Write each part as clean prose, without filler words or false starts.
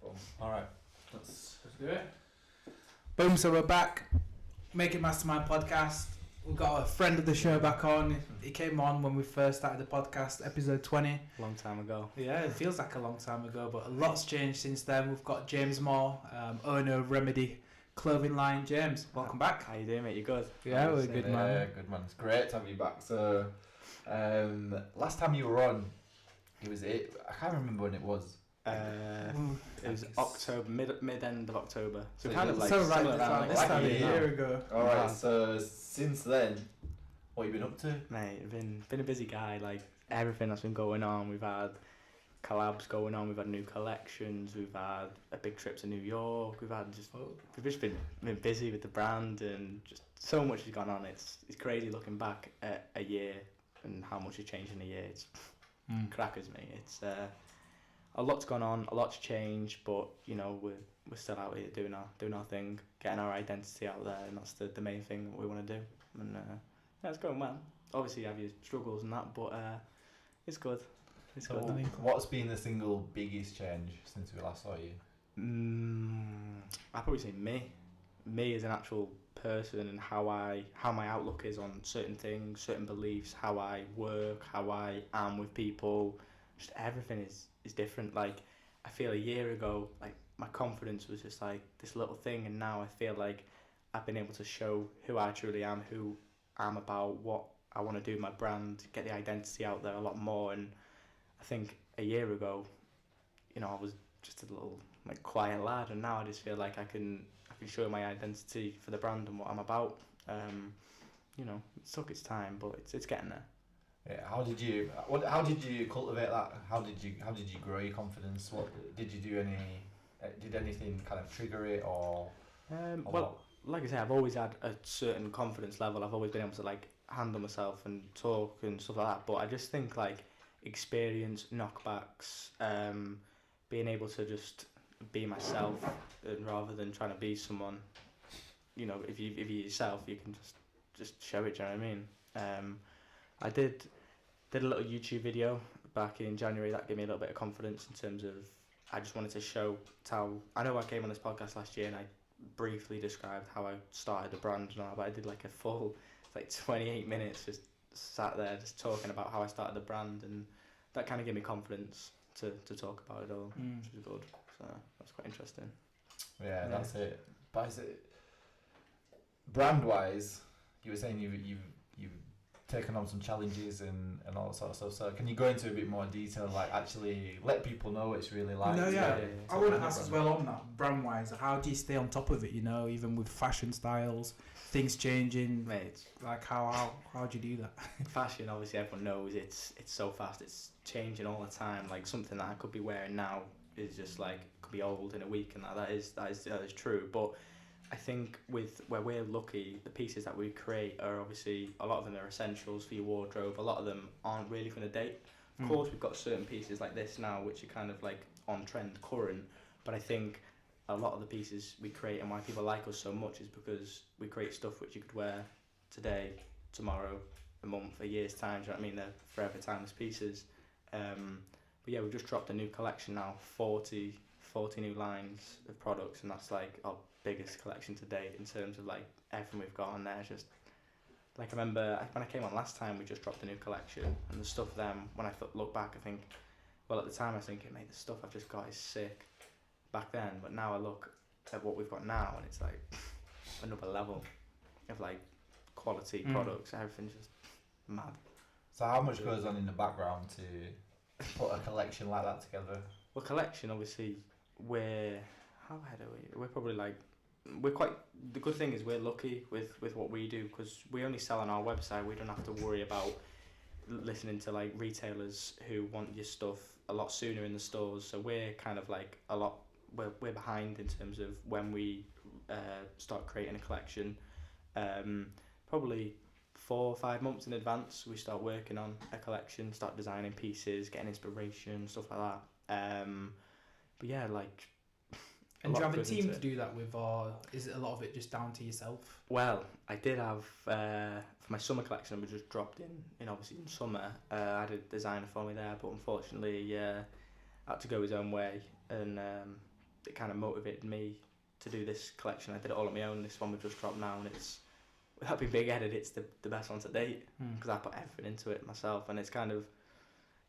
Boom. Alright, let's do it. Boom, so we're back. Make It Mastermind podcast. We've got a friend of the show back on. He came on when we first started the podcast, episode 20. Long time ago. Yeah, it feels like a long time ago, but a lot's changed since then. We've got James Moore, owner of RMDY clothing line. James, welcome back. How you doing, mate? You good? Yeah, we're good, man. Yeah, good, man. It's great to have you back. So, last time you were on, I can't remember when it was. It was October, mid-end of October. So kind of like so right, similar around this time a year ago. Alright, so since then, what have you been up to? Mate, I've been a busy guy. Like everything that's been going on. We've had collabs going on. We've had new collections. We've had a big trip to New York. We've just been busy with the brand, and just so much has gone on. It's crazy looking back at a year and how much has changed in a year. It's crackers, mate. It's a lot's gone on, a lot's changed, but you know we're still out here doing our thing, getting our identity out there, and that's the main thing that we want to do. And yeah, it's going well. Obviously, you have your struggles and that, but it's good. It's so good. What's been the single biggest change since we last saw you? I'd probably say me as an actual person, and how my outlook is on certain things, certain beliefs, how I work, how I am with people. Just everything is different. Like I feel a year ago, like my confidence was just like this little thing, and now I feel like I've been able to show who I truly am, who I'm about, what I want to do with my brand, get the identity out there a lot more. And I think a year ago, you know, I was just a little like quiet lad, and now I just feel like I can show my identity for the brand and what I'm about. You know, it took its time, but it's getting there. Yeah, how did you cultivate that? How did you grow your confidence? What did you do? Did anything kind of trigger it, or well, like I say, I've always had a certain confidence level. I've always been able to like handle myself and talk and stuff like that. But I just think like experience, knockbacks, being able to just be myself, and rather than trying to be someone, you know, if you're yourself, you can just show it. Do you know what I mean? I did a little YouTube video back in January that gave me a little bit of confidence in terms of I just wanted to show how I know I came on this podcast last year and I briefly described how I started the brand and all, but I did like a full 28 minutes just sat there just talking about how I started the brand, and that kind of gave me confidence to talk about it all, which was good. So that's quite interesting. Yeah, that's it. But is it brand wise? You were saying you've taken on some challenges and all that sort of stuff. So can you go into a bit more detail, like actually let people know what it's really like? No, yeah. I want to ask as well on that, brand wise, how do you stay on top of it? You know, even with fashion styles, things changing, mate. Like how do you do that? Fashion, obviously, everyone knows it's so fast. It's changing all the time. Like something that I could be wearing now is just like could be old in a week, and that is true. But I think with where we're lucky, the pieces that we create are obviously, a lot of them are essentials for your wardrobe. A lot of them aren't really going to date. Of course, we've got certain pieces like this now, which are kind of like on trend, current. But I think a lot of the pieces we create and why people like us so much is because we create stuff which you could wear today, tomorrow, a month, a year's time. Do you know what I mean? They're forever timeless pieces. But yeah, we've just dropped a new collection now, 40 new lines of products, and that's like our biggest collection to date in terms of like everything we've got on there. Just like I remember when I came on last time, we just dropped a new collection, and the stuff then when I look back, I think, well, at the time I was thinking, mate, the stuff I've just got is sick back then, but now I look at what we've got now and it's like another level of like quality products. Everything's just mad. So how much goes on in the background to put a collection like that together? Well, collection, obviously, we're probably like, the good thing is we're lucky with what we do, because we only sell on our website. We don't have to worry about listening to like retailers who want your stuff a lot sooner in the stores. So we're kind of like we're behind in terms of when we start creating a collection. Probably 4 or 5 months in advance we start working on a collection, start designing pieces, getting inspiration, stuff like that. But yeah, like. And do you have a team to do that with, or is it a lot of it just down to yourself? Well, I did have, for my summer collection, we just dropped in obviously in summer, I had a designer for me there, but unfortunately had to go his own way, and it kind of motivated me to do this collection. I did it all on my own. This one we've just dropped now, and it's, without being big-headed, it's the best one to date because I put everything into it myself, and it's kind of,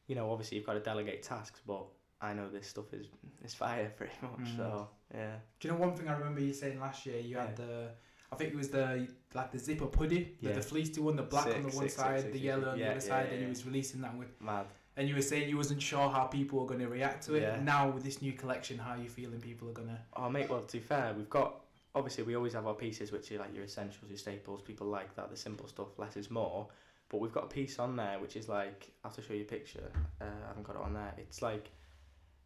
you know, obviously you've got to delegate tasks, but I know this stuff is fire pretty much. So yeah. Do you know one thing I remember you saying last year? You had I think it was the zip up hoodie, the fleeced one, the black on the one side, the yellow on the other side, and you was releasing that with. Mad. And you were saying you wasn't sure how people were going to react to it. Yeah. Now with this new collection, how are you feeling people are going to... Oh mate, well to be fair, we've got, obviously we always have our pieces which are like your essentials, your staples, people like that, the simple stuff, less is more. But we've got a piece on there which is like, I'll have to show you a picture, I haven't got it on there. It's like,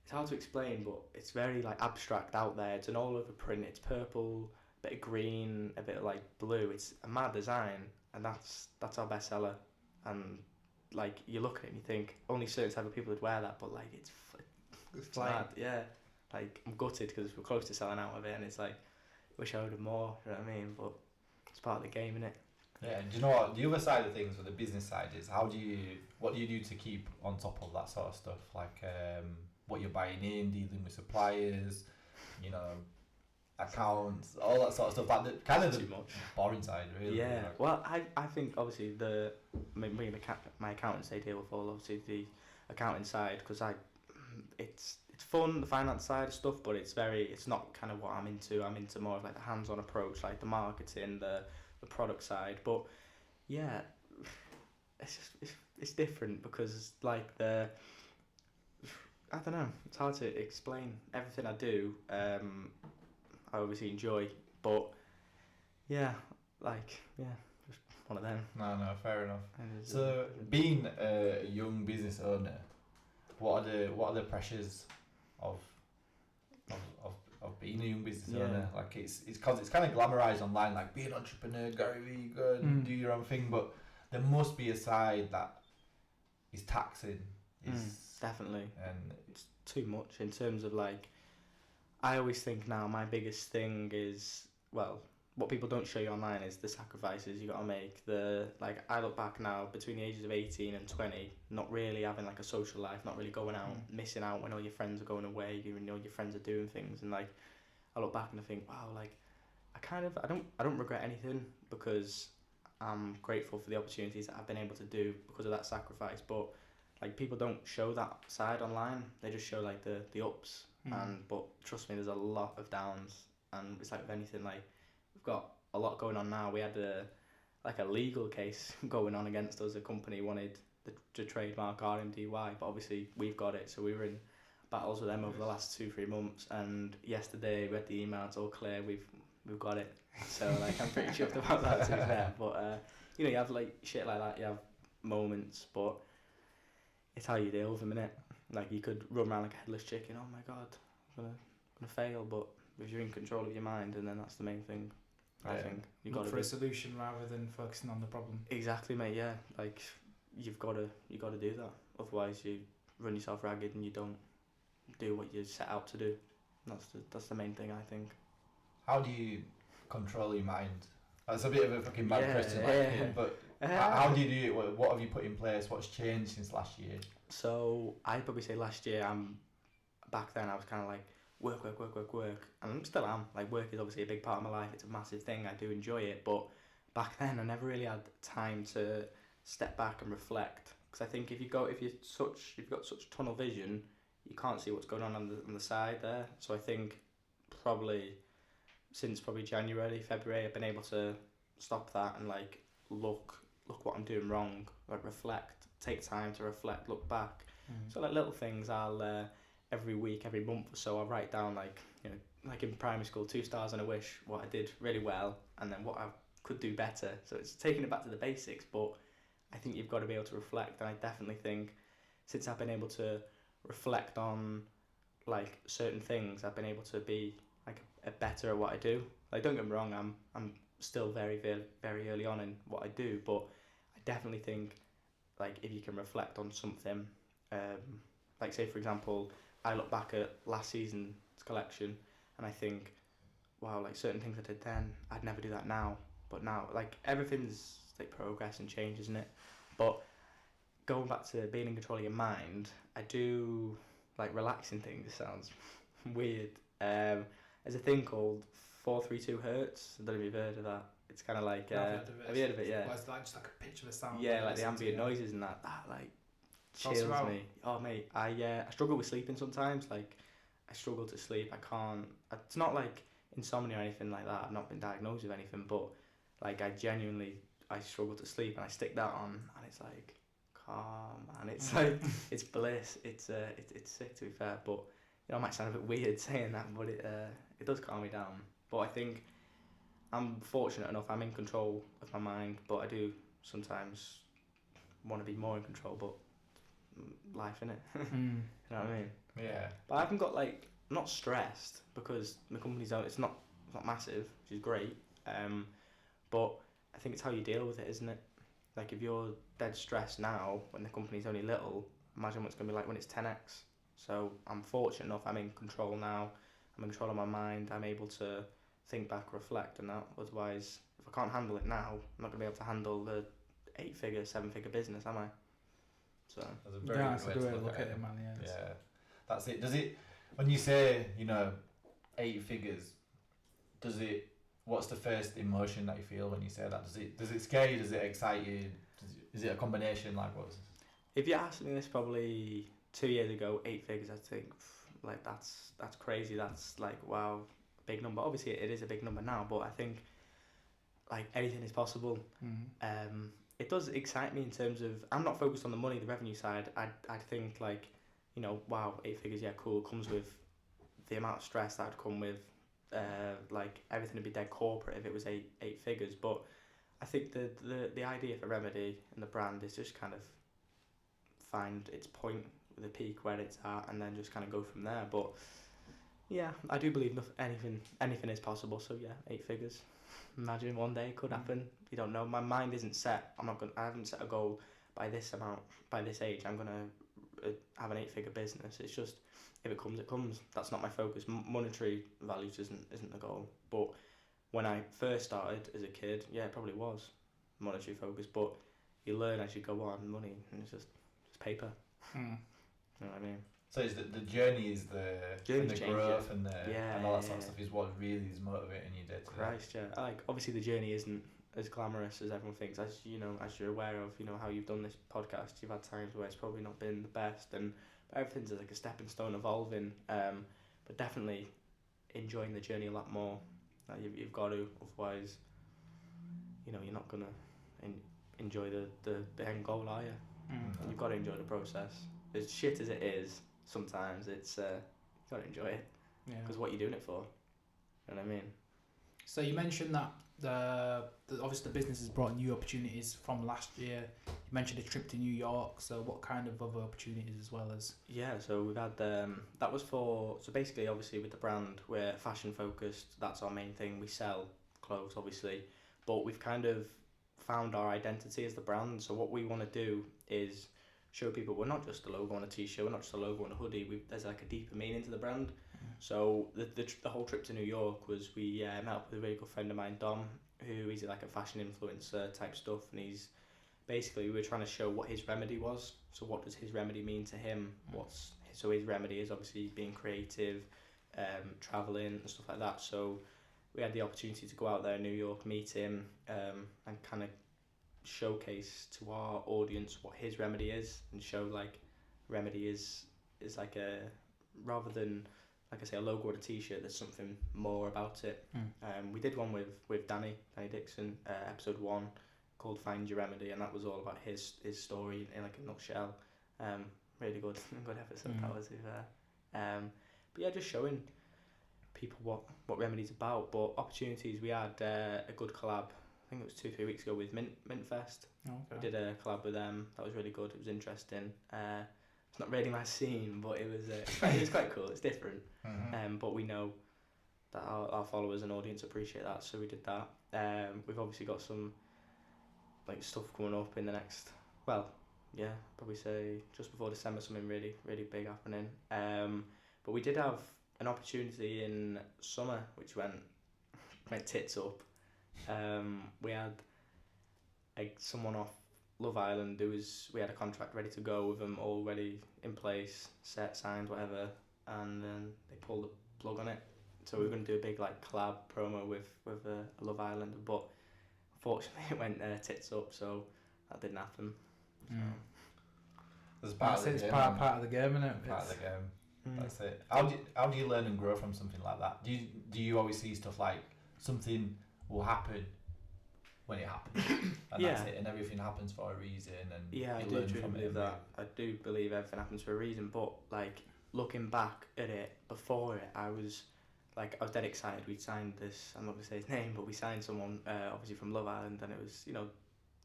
it's hard to explain, but it's very like abstract out there. It's an all over print, it's purple, a bit of green, a bit of like blue. It's a mad design, and that's our bestseller. And like you look at it and you think only certain type of people would wear that, but like it's mad, yeah. Like I'm gutted because we're close to selling out of it, and it's like wish I would have more. You know what I mean? But it's part of the game, innit? Yeah. And do you know what the other side of things, with the business side, is what do you do to keep on top of that sort of stuff? Like what you're buying in, dealing with suppliers, you know, accounts, all that sort of stuff. Like the kind of the boring side, really. Yeah. Like. Well, I think obviously my accountants, they deal with all obviously the accounting side because it's fun, the finance side of stuff, but it's not kind of what I'm into. I'm into more of like the hands-on approach, like the marketing, the product side. But yeah, it's different because like I don't know, it's hard to explain. Everything I do, I obviously enjoy, but yeah, just one of them. No, fair enough. So being a young business owner, what are the pressures of being a young business owner? Like it's because it's kind of glamorized online, like be an entrepreneur, Gary Vee, go and do your own thing, but there must be a side that is taxing. Definitely. And it's too much in terms of like, I always think now my biggest thing is, well, what people don't show you online is the sacrifices you got to make. I look back now between the ages of 18 and 20, not really having like a social life, not really going out, missing out when all your friends are going away, you know, your friends are doing things, and like I look back and I think, wow, like I don't regret anything because I'm grateful for the opportunities that I've been able to do because of that sacrifice. But like people don't show that side online, they just show like the ups, but trust me, there's a lot of downs, and it's like with anything, like we've got a lot going on now. We had a legal case going on against us. A company wanted the trademark RMDY, but obviously we've got it, so we were in battles with them over the last 2-3 months, and yesterday we had the email, it's all clear, we've got it. So like I'm pretty chuffed about that, to be fair. But you know, you have like shit like that, you have moments, but it's how you deal with them, innit? Like you could run around like a headless chicken, oh my god, I'm gonna fail, but if you're in control of your mind, and then that's the main thing. I think you got to look for a solution rather than focusing on the problem. Exactly, mate. Yeah, like you've got to do that. Otherwise, you run yourself ragged and you don't do what you set out to do. That's the main thing, I think. How do you control your mind? That's a bit of a fucking mad question, but how do you do it? What have you put in place? What's changed since last year? So I'd probably say last year, back then I was kind of like work, and I still am. Like work is obviously a big part of my life. It's a massive thing. I do enjoy it, but back then I never really had time to step back and reflect. Because I think if you've got such tunnel vision, you can't see what's going on the side there. So I think since January, February, I've been able to stop that and like look what I'm doing wrong, like reflect, take time to reflect, look back. So like little things, I'll every week, every month or so, I'll write down like, you know, like in primary school, 2 stars and a wish, what I did really well, and then what I could do better. So it's taking it back to the basics, but I think you've got to be able to reflect, and I definitely think since I've been able to reflect on like certain things, I've been able to be like a better at what I do. Like don't get me wrong, I'm still very, very, very early on in what I do, but I definitely think like if you can reflect on something, like say for example, I look back at last season's collection and I think, wow, like certain things I did then, I'd never do that now. But now, like everything's like progress and change, isn't it? But going back to being in control of your mind, I do like relaxing things. It sounds weird, There's a thing called 432 hertz. I don't know if you've heard of that. It's kind of like have you heard of it? Yeah. Well, it's like just like a pitch of a sound. Yeah, like the ambient noises and that like chills me. Oh mate, I struggle with sleeping sometimes. Like I struggle to sleep. I can't. It's not like insomnia or anything like that. I've not been diagnosed with anything, but like I struggle to sleep, and I stick that on, and it's like calm, and it's like it's bliss. It's sick, to be fair, but you know, I might sound a bit weird saying that, but it does calm me down. But I think I'm fortunate enough. I'm in control of my mind, but I do sometimes want to be more in control. But life, innit? You know what I mean? Yeah. But I haven't got like, I'm not stressed because my company's out. It's not massive, which is great. But I think it's how you deal with it, isn't it? Like if you're dead stressed now when the company's only little, imagine what it's gonna be like when it's 10x. So I'm fortunate enough. I'm in control now. I'm in control of my mind. I'm able to think back, reflect, and that. Otherwise, if I can't handle it now, I'm not gonna be able to handle the 8-figure, 7-figure business, am I? So that's a very good way to look at it, man. Yeah. That's it. Does it, when you say, you know, 8 figures, what's the first emotion that you feel when you say that? Does it scare you? Does it excite you? Is it a combination? Like what's? If you asked me this probably 2 years ago, 8 figures, I'd think like that's crazy. That's like, wow, big number. Obviously it is a big number now, but I think like anything is possible. It does excite me in terms of, I'm not focused on the money, the revenue side. I'd think like, you know, wow, 8 figures, yeah, cool. Comes with the amount of stress that would come with, like everything would be dead corporate if it was eight figures. But I think the idea for Remedy and the brand is just kind of find its point, the peak where it's at, and then just kind of go from there. But yeah, I do believe anything is possible. So yeah, 8 figures. Imagine one day it could happen. You don't know. My mind isn't set. I haven't set a goal by this amount, by this age. I'm gonna have an 8-figure business. It's just, if it comes, it comes. That's not my focus. Monetary values isn't the goal. But when I first started as a kid, yeah, it probably was monetary focus. But you learn as you go on. Money, and it's just paper. You know what I mean? So is the journey is the growth and all that sort of stuff is what really is motivating you day to day. Christ, yeah. Like obviously the journey isn't as glamorous as everyone thinks. As you know, as you're aware of, you know how you've done this podcast. You've had times where it's probably not been the best, and everything's like a stepping stone, evolving. But definitely enjoying the journey a lot more. Like you've got to, otherwise, you know, you're not gonna enjoy the end goal, are you? You've got to enjoy the process. As shit as it is, sometimes it's you got to enjoy it. Yeah. Because what you're doing it for. You know what I mean? So you mentioned that obviously the business has brought new opportunities from last year. You mentioned a trip to New York. So what kind of other opportunities as well as? Yeah, so we've had that was for, so basically obviously with the brand we're fashion focused. That's our main thing. We sell clothes obviously, but we've kind of found our identity as the brand. So what we want to do is show people we're not just a logo on a t-shirt, we're not just a logo on a hoodie. There's like a deeper meaning to the brand. So the whole trip to New York was, we met up with a really good friend of mine, Dom, who is like a fashion influencer type stuff, and he's basically, we were trying to show what his remedy was. So what does his remedy mean to him? So his remedy is obviously being creative, traveling and stuff like that. So we had the opportunity to go out there in New York, meet him, and kind of showcase to our audience what his remedy is, and show like remedy is like a, rather than like I say a logo or a t-shirt, there's something more about it. We did one with Danny Dixon, episode 1 called Find Your Remedy, and that was all about his story in like a nutshell. Really good episode that was. But yeah, just showing people what Remedy's about. But opportunities, we had a good collab, I think it was 2-3 weeks ago, with MIMPfest. We did a collab with them. That was really good. It was interesting. It's not really my scene, but it was quite cool. It's different. But we know that our followers and audience appreciate that, so we did that. We've obviously got some like stuff coming up in the next, well, yeah, probably say just before December, something really, really big happening. But we did have an opportunity in summer which went tits up. We had someone off Love Island we had a contract ready to go with them, already in place, set, signed, whatever, and then they pulled plug on it. So we were going to do a big like collab promo with a Love Islander, but unfortunately it went tits up, so that didn't happen. So. It's part of the game. Part of the game, isn't it? Part of the game. That's it. How do you learn and grow from something like that? Do you always see stuff like something will happen when it happens, and that's it, and everything happens for a reason, and I do truly believe that. I do believe everything happens for a reason, but like looking back at it before it, I was dead excited. We signed this. I'm not gonna say his name, but we signed someone obviously from Love Island, and it was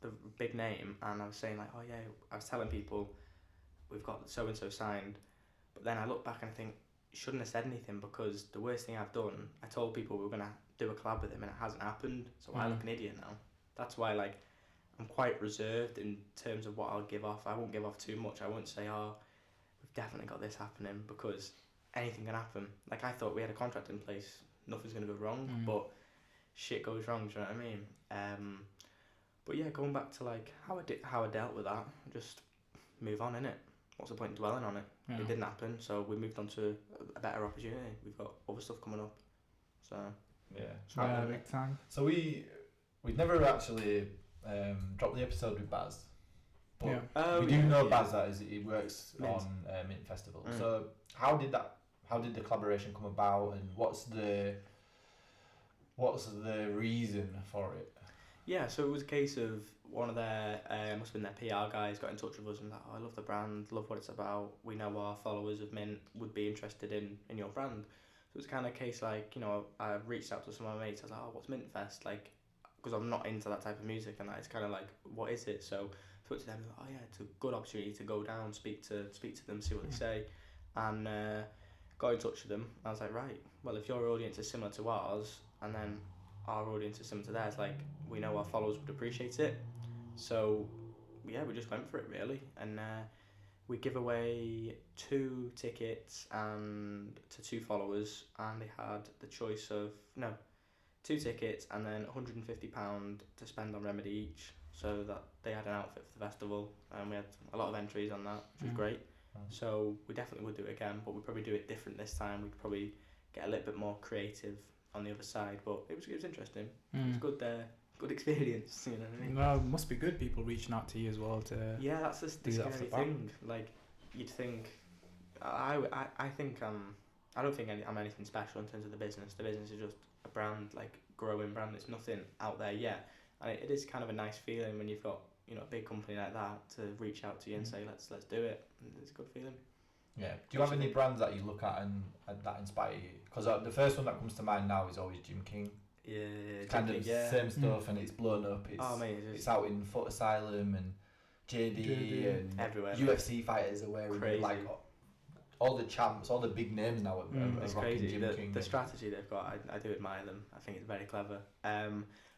the big name, and I was saying like, oh yeah, I was telling people we've got so and so signed. But then I look back and I think, shouldn't have said anything, because the worst thing I've done, I told people we were going to do a collab with him and it hasn't happened, so I look an idiot now. That's why I'm quite reserved in terms of what I'll give off. I won't give off too much. I won't say, oh, we've definitely got this happening, because anything can happen. Like, I thought we had a contract in place, nothing's going to go wrong, but shit goes wrong, do you know what I mean? But yeah, going back to how I dealt with that, just move on, innit? What's the point in dwelling on it? Yeah. It didn't happen, so we moved on to a better opportunity. We've got other stuff coming up, so Big time. So we'd never actually dropped the episode with Baz, but we do know Baz that he works Mint. on Mint Festival. So how did the collaboration come about, and what's the reason for it? Yeah, so it was a case of one of their, must have been their PR guys, got in touch with us and was like, oh, I love the brand, love what it's about. We know our followers of Mint would be interested in your brand. So it was kind of a case like, I reached out to some of my mates. I was like, oh, what's Mint Fest? Like, because I'm not into that type of music, and it's kind of like, what is it? So I spoke to them, like, oh yeah, it's a good opportunity to go down, speak to them, see what they say, and got in touch with them. I was like, right, well, if your audience is similar to ours, and then our audience is similar to theirs, like, we know our followers would appreciate it. So yeah, we just went for it really, and we give away 2 tickets and to 2 followers, and they had the choice of 2 tickets and then £150 to spend on Remedy each, so that they had an outfit for the festival, and we had a lot of entries on that, which was great. So we definitely would do it again, but we'd probably do it different this time. We'd probably get a little bit more creative on the other side, but it was interesting. It was good experience, you know what I mean? Well, it must be good people reaching out to you as well to that's the scary thing. Like, you'd think, I think I don't think I'm anything special in terms of the business. The business is just a brand, like growing brand. It's nothing out there yet, and it is kind of a nice feeling when you've got a big company like that to reach out to you and say let's do it. It's a good feeling. Yeah. Do you have any brands that you look at and that inspire you? Because the first one that comes to mind now is always Jim King. Yeah, it's kind of same stuff, and it's blown up. It's out in Foot Asylum and JD and everywhere. UFC fighters are wearing it, like all the champs, all the big names now are it's rocking crazy. Jim King. The strategy they've got, I do admire them. I think it's very clever.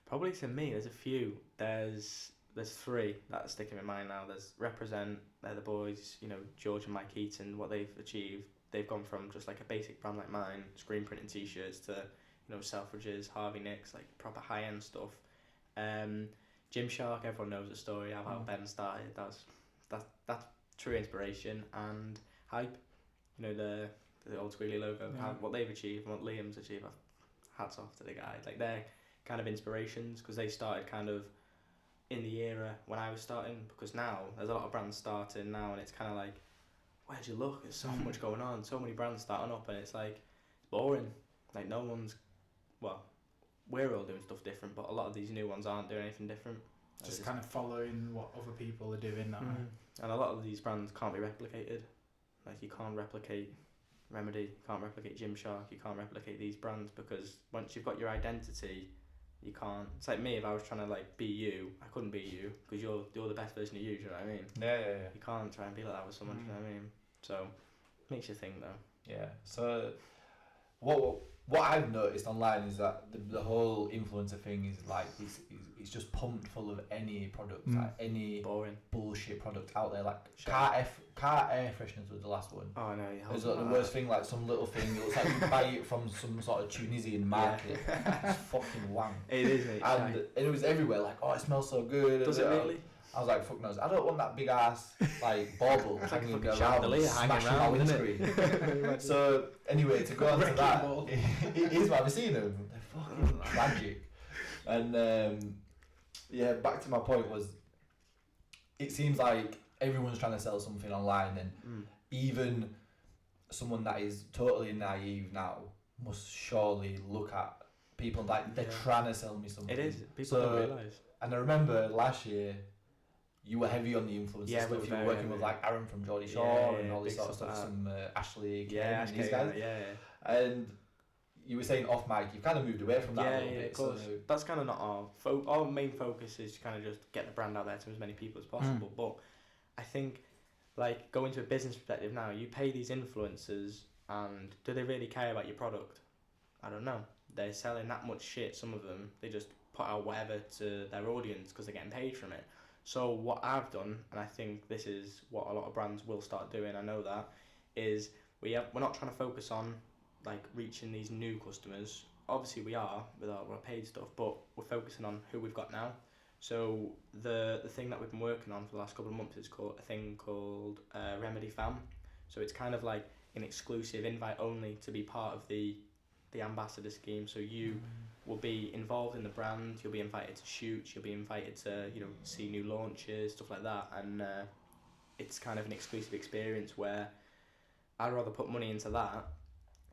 Probably to me, there's a few. There's 3 that are sticking in mind now. There's Represent. They're the boys. George and Mike Eaton. What they've achieved, they've gone from just like a basic brand like mine, screen printing t-shirts, to Selfridges, Harvey Nicks, like proper high-end stuff. Gymshark, everyone knows the story of how Ben started. That's true inspiration. And Hype, the old squiggly logo, what they've achieved and what Liam's achieved. Hats off to the guy. Like, they're kind of inspirations, because they started kind of in the era when I was starting, because now there's a lot of brands starting now, and it's kind of like, where'd you look? There's so much going on, so many brands starting up, and it's like, it's boring. Like, no one's, well, we're all doing stuff different, but a lot of these new ones aren't doing anything different. Just kind of following what other people are doing now. And a lot of these brands can't be replicated. Like, you can't replicate Remedy, you can't replicate Gymshark, you can't replicate these brands, because once you've got your identity, you can't. It's like me, if I was trying to like be you, I couldn't be you, because you're the best version of you, do you know what I mean? Yeah. You can't try and be like that with someone, do you know what I mean? So, makes you think though. Yeah. So, what I've noticed online is that the whole influencer thing is like it's just pumped full of any product, like any boring bullshit product out there. Like car air fresheners was the last one. Oh no, it's like the worst thing. Like some little thing. It looks like you buy it from some sort of Tunisian market. It's fucking wang. It is, mate. And it was everywhere. Like, oh, it smells so good. Does it really? I was like, fuck knows, I don't want that big ass like bauble It's like a hanging fucking around, chandelier hanging smashing my around, isn't windscreen. So anyway, to go on to Wrecking that, ball. it is. Have you seen them? They're fucking tragic. And yeah, back to my point was, it seems like everyone's trying to sell something online, and even someone that is totally naive now must surely look at people like they're trying to sell me something. It is. People don't realise. And I remember last year, you were heavy on the influencer Yeah, stuff. we You were were very working with heavy. like Aaron from Geordie Shore and all this big sort of stuff. like Some Ashley, Kane, Yeah, and these guys. yeah. And you were saying off mic, you've kind of moved away from that a little bit. Of course. So That's kind of not our main focus is kind of just get the brand out there to as many people as possible. But I think, like, going to a business perspective now, you pay these influencers, and do they really care about your product? I don't know. They're selling that much shit. Some of them, they just put out whatever to their audience because they're getting paid from it. So what I've done, and I think this is what a lot of brands will start doing, I know that, is we're not trying to focus on like reaching these new customers. Obviously we are with our paid stuff, but we're focusing on who we've got now. So the thing that we've been working on for the last couple of months is called RMDY. So it's kind of like an exclusive invite only to be part of the ambassador scheme. So you will be involved in the brand, you'll be invited to shoot, you'll be invited to see new launches, stuff like that, and it's kind of an exclusive experience where I'd rather put money into that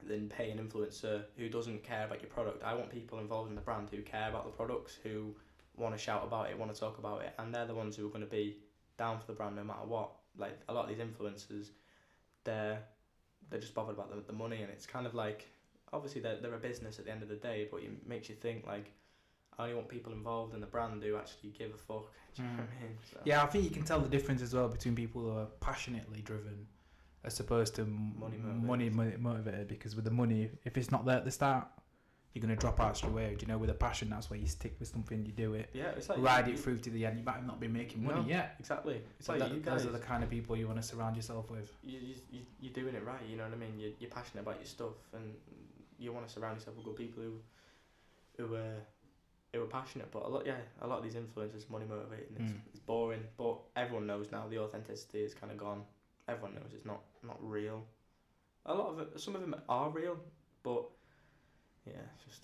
than pay an influencer who doesn't care about your product. I want people involved in the brand who care about the products, who want to shout about it, want to talk about it, and they're the ones who are going to be down for the brand no matter what. Like a lot of these influencers, they're just bothered about the money, and it's kind of like, obviously they're a business at the end of the day, but it makes you think like, I only want people involved in the brand who actually give a fuck. Do you know what I mean? So. Yeah, I think you can tell the difference as well between people who are passionately driven as opposed to money motivated, because with the money, if it's not there at the start, you're going to drop out straight away. With a passion, that's why you stick with something, you do it. Yeah, it's like ride it through to the end. You might not be making money yet. Exactly. It's but like you guys. Those are the kind of people you want to surround yourself with. You're doing it right, you know what I mean? You're passionate about your stuff, and you want to surround yourself with good people who are passionate. But a lot of these influencers money motivated, and it's boring. But everyone knows now the authenticity is kind of gone. Everyone knows it's not real. A lot of it, some of them are real, but yeah, it's just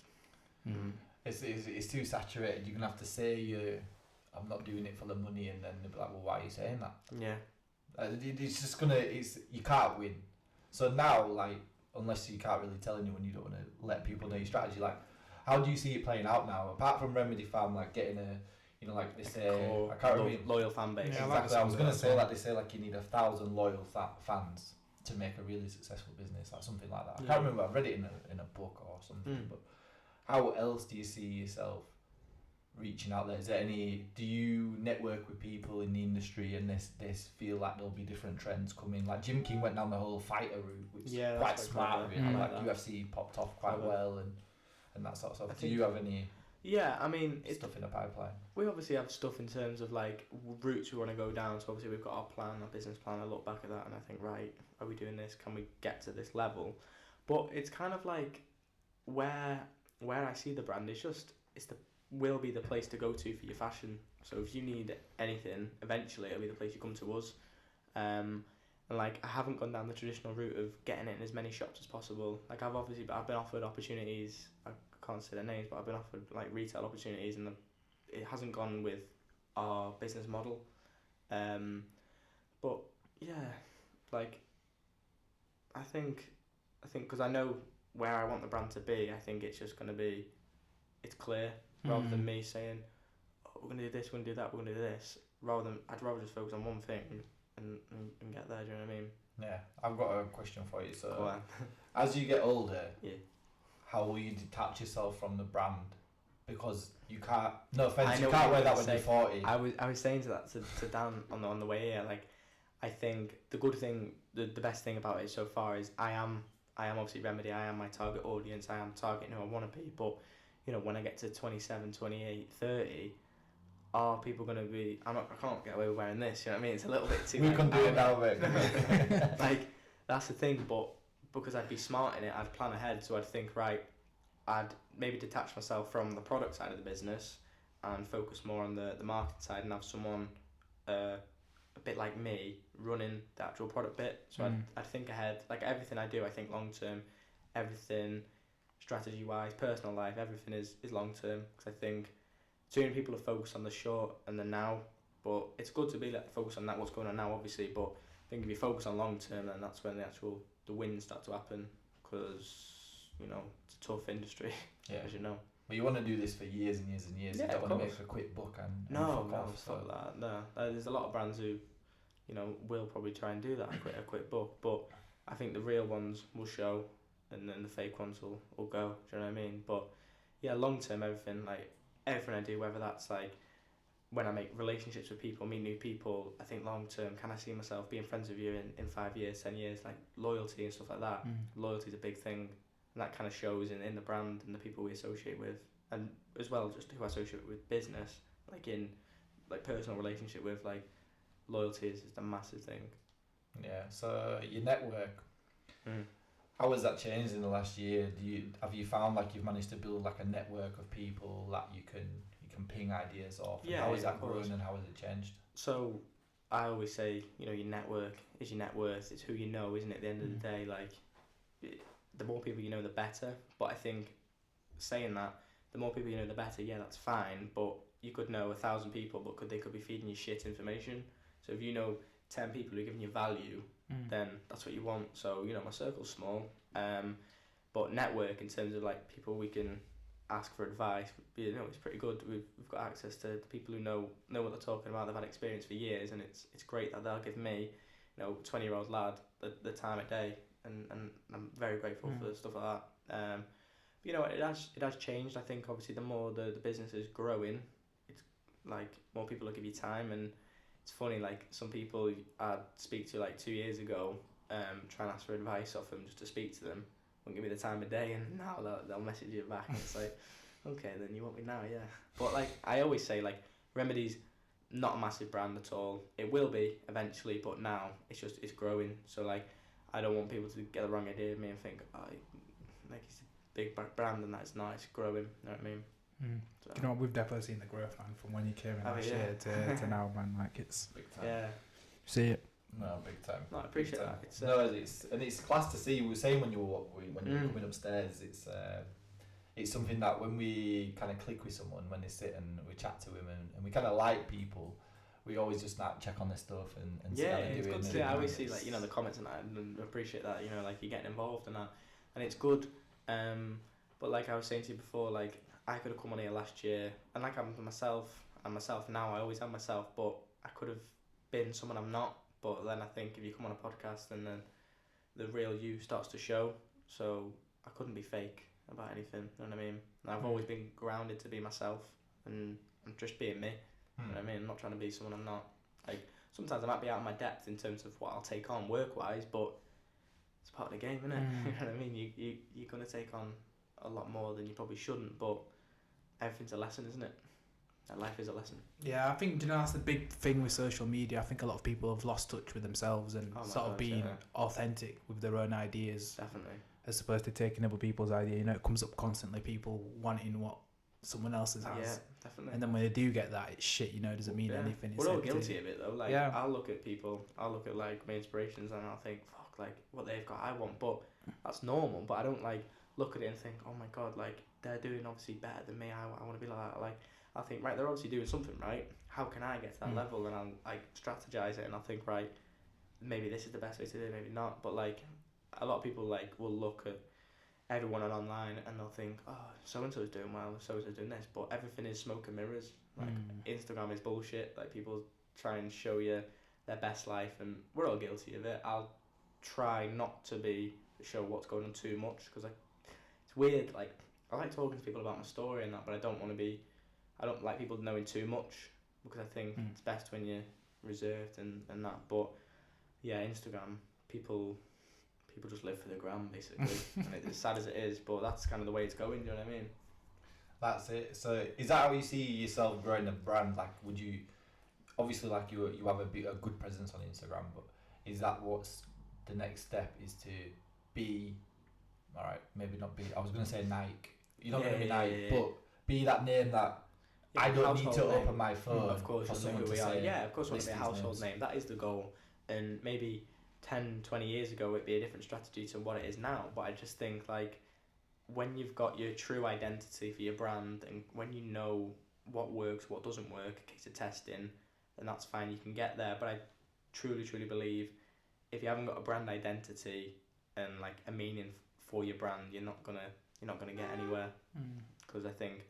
it's too saturated. You're gonna have to say I'm not doing it for the money, and then they'll be like, well, why are you saying that? Yeah. It's just you can't win. So now, like, unless you can't really tell anyone, you don't want to let people know your strategy. Like, how do you see it playing out now? Apart from RMDY, like getting like they say, I can't remember, loyal fan base. Yeah, exactly. I was gonna say they say like you need 1,000 loyal fans to make a really successful business, like something like that. I can't remember. I read it in a book or something. But how else do you see yourself reaching out there? Is there do you network with people in the industry, and they feel like there'll be different trends coming? Like Jim King went down the whole fighter route, which is quite smart. Really. Like UFC popped off quite well, and that sort of stuff. Do you have any? Yeah, I mean, stuff in the pipeline. We obviously have stuff in terms of like routes we want to go down. So obviously we've got our plan, our business plan. I look back at that and I think, right, are we doing this? Can we get to this level? But it's kind of like where I see the brand is just will be the place to go to for your fashion. So if you need anything, eventually it'll be the place you come to us. And like I haven't gone down the traditional route of getting it in as many shops as possible. Like I've been offered opportunities. I can't say their names, but I've been offered like retail opportunities, and it hasn't gone with our business model. But yeah, like I think because I know where I want the brand to be, I think it's just going to be, it's clear, rather than me saying, oh, we're going to do this, we're going to do that, we're going to do this. I'd rather just focus on one thing and get there. Do you know what I mean? Yeah, I've got a question for you. So as you get older, how will you detach yourself from the brand? Because you can't. No offense, you can't wear that when you're 40. I was saying to Dan on the way here. Like, I think the good thing, the best thing about it so far is I am obviously RMDY. I am my target audience. I am targeting who I want to be. But when I get to 27, 28, 30, are people going to be? I can't get away with wearing this. You know what I mean? It's a little bit too. We can do it now, mate. Like that's the thing, but because I'd be smart in it, I'd plan ahead. So I'd think, right, I'd maybe detach myself from the product side of the business and focus more on the marketing side, and have someone a bit like me running the actual product bit. So I'd think ahead. Like everything I do, I think long term. Everything strategy wise, personal life, everything is long term. Because I think too many people are focused on the short and the now. But it's good to be like focused on that what's going on now, obviously. But I think if you focus on long term, then that's when the wins start to happen. Because it's a tough industry, as you know. But you want to do this for years and years and years. Yeah, you don't of want to course. make a quick buck and no, fuck off. Fuck that. No, there's a lot of brands who, will probably try and do that a quick buck. But I think the real ones will show, and then the fake ones will go. Do you know what I mean? But yeah, long term, everything I do, whether that's like when I make relationships with people, meet new people, I think long term, can I see myself being friends with you in 5 years, 10 years, like loyalty and stuff like that. Loyalty is a big thing, and that kind of shows in the brand and the people we associate with, and as well just who I associate with business, like in like personal relationship with, like loyalty is just a massive thing. Yeah. So your network, how has that changed in the last year? Have you found like you've managed to build like a network of people that you can ping ideas off? Yeah. How has that grown grown and how has it changed? So I always say, your network is your net worth. It's who you know, isn't it? At the end of the day, like the more people you know, the better. But I think saying that, the more people you know, the better. Yeah, that's fine. But you could know 1,000 people, but they could be feeding you shit information. So if you know 10 people who are giving you value, then that's what you want. So my circle's small, but network in terms of like people we can ask for advice, it's pretty good. We've got access to people who know what they're talking about. They've had experience for years, and it's great that they'll give me, 20-year-old lad the time of day, and I'm very grateful for stuff like that. But it has changed. I think obviously the more the business is growing, it's like more people will give you time. And it's funny, like some people I'd speak to like 2 years ago, try and ask for advice off them just to speak to them, won't give me the time of day, and now they'll message you back and it's like, okay, then you want me now, yeah. But like I always say, like Remedy's not a massive brand at all. It will be eventually, but now it's growing. So like I don't want people to get the wrong idea of me and think, like it's a big brand, and that's not. It's growing. You know what I mean? So. We've definitely seen the growth, man, from when you came in last year to now, man. Like it's big time. Yeah. See it. No, big time. No, I appreciate that. It's class to see. You were saying when you were coming upstairs, it's something that when we kind of click with someone, when they sit and we chat to him and we kind of like people, we always just check on their stuff and see how they're doing. It's good to see. I always see like the comments and that, and appreciate that. Like you're getting involved and that, and it's good. But like I was saying to you before, like I could have come on here last year, and like I'm myself now. I always am myself, but I could have been someone I'm not. But then I think if you come on a podcast, and then the real you starts to show. So I couldn't be fake about anything. You know what I mean? And I've always been grounded to be myself, and I'm just being me. You know what I mean? I'm not trying to be someone I'm not. Like sometimes I might be out of my depth in terms of what I'll take on work wise, but it's part of the game, isn't it? You know what I mean? You're gonna take on a lot more than you probably shouldn't, but everything's a lesson, isn't it? Life is a lesson. Yeah, I think that's the big thing with social media. I think a lot of people have lost touch with themselves and being authentic with their own ideas. Definitely. As opposed to taking other people's idea. It comes up constantly, people wanting what someone else's has. Yeah, definitely. And then when they do get that, it's shit, doesn't mean anything. We're all guilty of it though. Like I'll look at people, I'll look at like my inspirations, and I'll think, fuck, like what they've got I want, but that's normal. But I don't like look at it and think, oh my god, like they're doing obviously better than me, I want to be like that. Like I think, right, they're obviously doing something right. How can I get to that level? And I'll like strategize it, and I'll think, right, maybe this is the best way to do it, maybe not. But like a lot of people like will look at everyone online and they'll think, oh, so and so's doing well, so and so's doing this, but everything is smoke and mirrors. Like Instagram is bullshit. Like people try and show you their best life, and we're all guilty of it. I'll try not to show what's going on too much, because it's weird. Like I like talking to people about my story and that, but I don't like people knowing too much, because I think it's best when you're reserved and that. But yeah, Instagram, people just live for the gram basically. And it's as sad as it is, but that's kind of the way it's going. Do you know what I mean? That's it. So is that how you see yourself growing a brand? Like, would you obviously like you have a good presence on Instagram, but is that what's the next step? Is to be, all right, maybe not be. I was gonna say Nike. You're not gonna be Nike, but be that name that I don't need to name. open my phone Of course, for you'll know someone who to we are. say, Yeah, of course, we want to be a list these household names. name. That is the goal. And maybe 10, 20 years ago, it'd be a different strategy to what it is now. But I just think, like, when you've got your true identity for your brand and when you know what works, what doesn't work, a case of testing, then that's fine. You can get there. But I truly, truly believe if you haven't got a brand identity and like a meaning for your brand, you're not gonna get anywhere. Because I think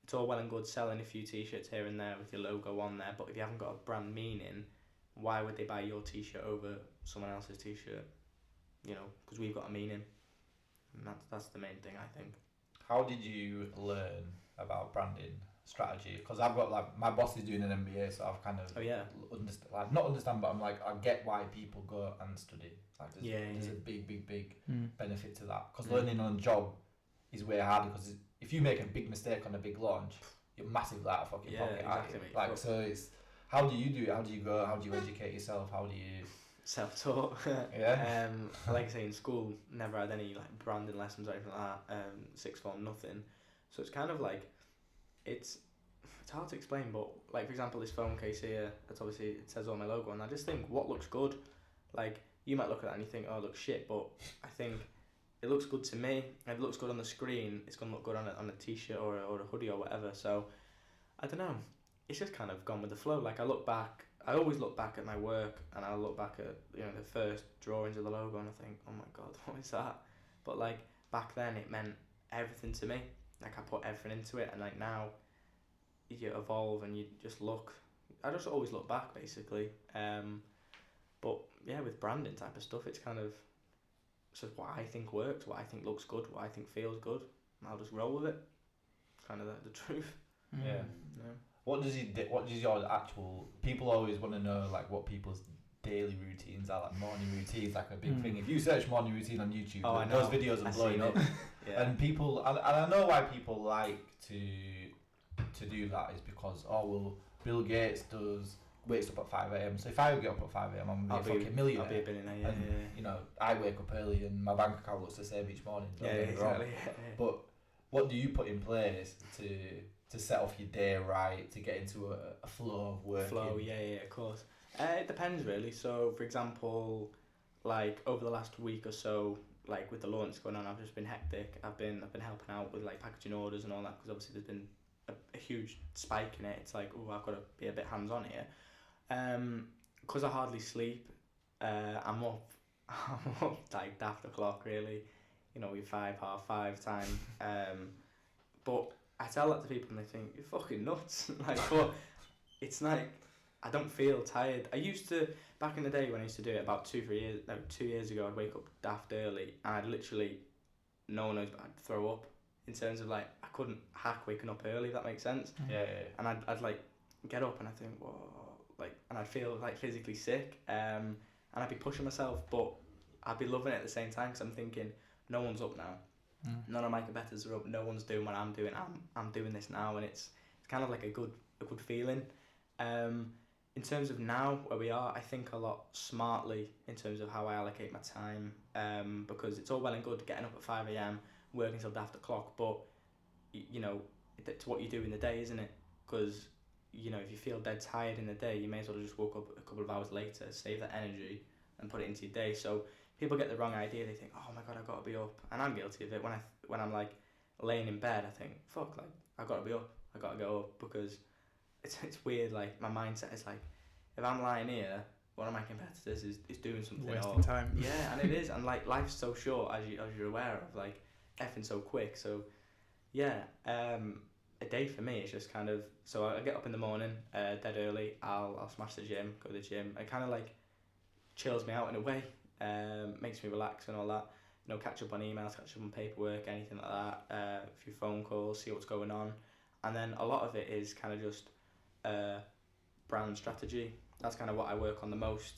it's all well and good selling a few t-shirts here and there with your logo on there, but if you haven't got a brand meaning, why would they buy your t-shirt over someone else's t-shirt? You know, because we've got a meaning, and that's the main thing, I think. How did you learn about branding strategy? Because I've got like my boss is doing an MBA, so I've kind of not understand, but I'm like I get why people go and study. Like there's a big benefit to that, because learning on the job is way harder. Because if you make a big mistake on a big launch, you're massively out of fucking pocket. Exactly, like so, it's how do you do it? How do you go? How do you educate yourself? How do you self-taught? Yeah. Like I say, in school, never had any like branding lessons or anything like that. Sixth form, nothing. So it's kind of like it's hard to explain, but like for example, this phone case here, it's obviously it says on my logo, and I just think what looks good. Like you might look at that and you think, oh, it looks shit, but I think it looks good to me. If it looks good on the screen, it's gonna look good on a t-shirt or a hoodie or whatever. So I don't know. It's just kind of gone with the flow. Like I always look back at my work, and I look back at the first drawings of the logo, and I think, oh my god, what is that? But like back then, it meant everything to me. Like I put everything into it, and like now, you evolve and you just look. I just always look back, basically. But yeah, with branding type of stuff, it's kind of just what I think works, what I think looks good, what I think feels good. And I'll just roll with it. Kind of the truth. Yeah. What does your actual people always want to know, like what people's daily routines are, like morning routines, like a big thing. If you search morning routine on YouTube, those videos are blowing up. Yeah. And people, and I know why people like to do that is because Bill Gates wakes up at 5 a.m. So if I get up at 5 a.m, I'll be a fucking millionaire. I'll be a billionaire. And I wake up early and my bank account looks the same each morning. Exactly. But what do you put in place to set off your day right, to get into a flow of work? Of course. It depends really. So for example, like over the last week or so, like with the launch going on, I've just been hectic. I've been helping out with like packaging orders and all that, because obviously there's been a huge spike in it. It's like, oh, I've got to be a bit hands on here. Because I hardly sleep, I'm up like daft o'clock really. You're 5:30 time. But I tell that to people and they think you're fucking nuts. But it's like I don't feel tired. I used to, back in the day when I used to do it about 2 years ago, I'd wake up daft early and I'd literally, no one knows, but I'd throw up, in terms of like I couldn't hack waking up early, if that makes sense. Yeah. And I'd like get up and I think, whoa, like, and I'd feel like physically sick, and I'd be pushing myself, but I'd be loving it at the same time, because I'm thinking no one's up now. None of my competitors are up. No one's doing what I'm doing. I'm doing this now, and it's kind of like a good feeling. In terms of now where we are, I think a lot smartly in terms of how I allocate my time. Because it's all well and good getting up at 5 a.m, working till daft o'clock, but it's what you do in the day, isn't it? Because if you feel dead tired in the day, you may as well just woke up a couple of hours later, save that energy, and put it into your day. So people get the wrong idea. They think, oh my god, I've got to be up, and I'm guilty of it. When I'm like laying in bed, I think, fuck, like I've got to be up. I got to go up, because it's weird. Like my mindset is like, if I'm lying here, one of my competitors is doing something. Wasting time. Yeah, and it is, and like life's so short, as you're aware of, like effing so quick. So yeah, a day for me is just kind of, so I get up in the morning, dead early. I'll smash the gym, go to the gym. It kind of like chills me out in a way. Makes me relax and all that. Catch up on emails, catch up on paperwork, anything like that. A few phone calls, see what's going on, and then a lot of it is kind of just brand strategy. That's kind of what I work on the most.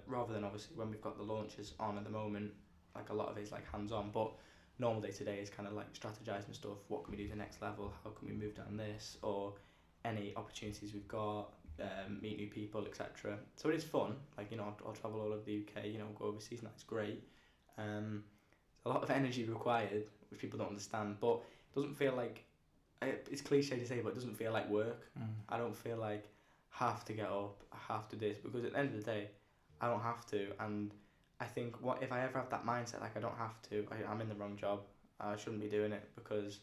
Rather than obviously when we've got the launches on at the moment, like a lot of it is like hands on. But normal day to day is kind of like strategizing stuff. What can we do to the next level? How can we move down this? Or any opportunities we've got. Meet new people, etc. So it is fun. Like I'll travel all over the UK. Go overseas, and that's great. There's a lot of energy required, which people don't understand. But it doesn't feel like it's cliche to say, but it doesn't feel like work. I don't feel like I have to get up, I have to do this, because at the end of the day, I don't have to. And I think what if I ever have that mindset, like I don't have to, I'm in the wrong job. I shouldn't be doing it because